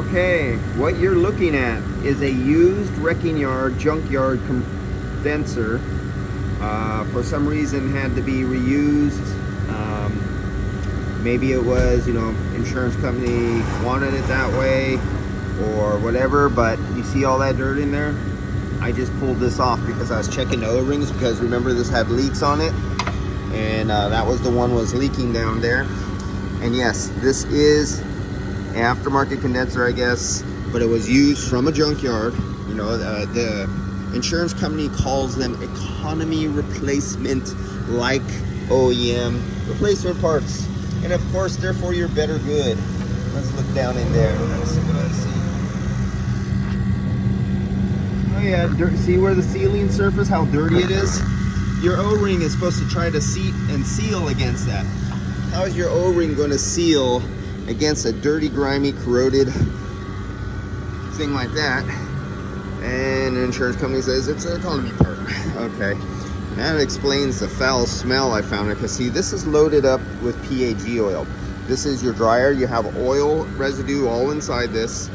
Okay, what you're looking at is a used wrecking yard, junkyard condenser. For some reason had to be reused. Maybe it was, insurance company wanted it that way or whatever, but you see all that dirt in there? I just pulled this off because I was checking the O-rings, because remember this had leaks on it, and that was the one was leaking down there. And yes, this is aftermarket condenser, I guess, but it was used from a junkyard. The insurance company calls them economy replacement, like OEM replacement parts, and of course therefore you're better good. Let's look down in there. Let's see what I see. Oh yeah, dirt. See where the sealing surface, how dirty it is? Your O-ring is supposed to try to seat and seal against that. How is your O-ring going to seal against a dirty, grimy, corroded thing like that? And an insurance company says it's an economy part. Okay, that explains the foul smell I found. Because see, this is loaded up with PAG oil. This is your dryer. You have oil residue all inside this.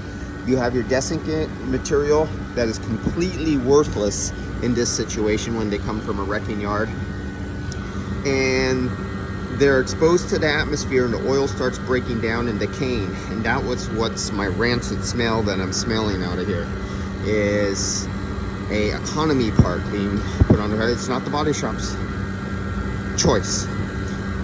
You have your desiccant material that is completely worthless in this situation when they come from a wrecking yard. And they're exposed to the atmosphere, and the oil starts breaking down and decaying. And that was what's my rancid smell that I'm smelling out of here, is a economy part being put on the head. It's not the body shop's choice.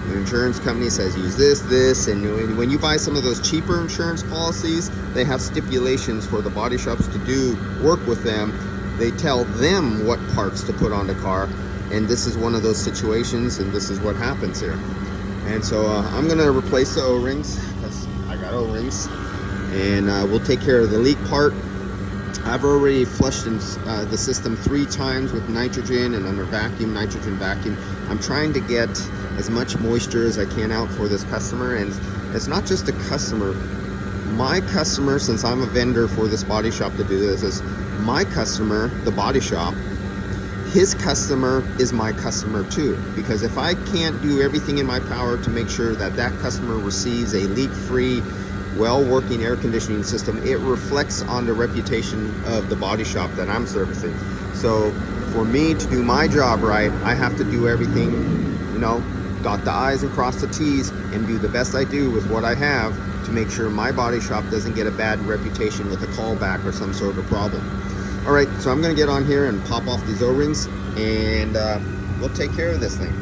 The insurance company says use this, and when you buy some of those cheaper insurance policies, they have stipulations for the body shops to do work with them. They tell them what parts to put on the car, and this is one of those situations, and this is what happens here. And so I'm gonna replace the O-rings, because I got O-rings, and we'll take care of the leak part. I've already flushed the system 3 times with nitrogen and under vacuum, nitrogen vacuum. I'm trying to get as much moisture as I can out for this customer. And it's not just a customer. My customer, since I'm a vendor for this body shop to do this, is my customer, the body shop. His customer is my customer too. Because if I can't do everything in my power to make sure that that customer receives a leak-free, well-working air conditioning system, it reflects on the reputation of the body shop that I'm servicing. So for me to do my job right, I have to do everything, dot the I's and cross the T's, and do the best I do with what I have to make sure my body shop doesn't get a bad reputation with a callback or some sort of problem. All right, so I'm gonna get on here and pop off these O-rings, and we'll take care of this thing.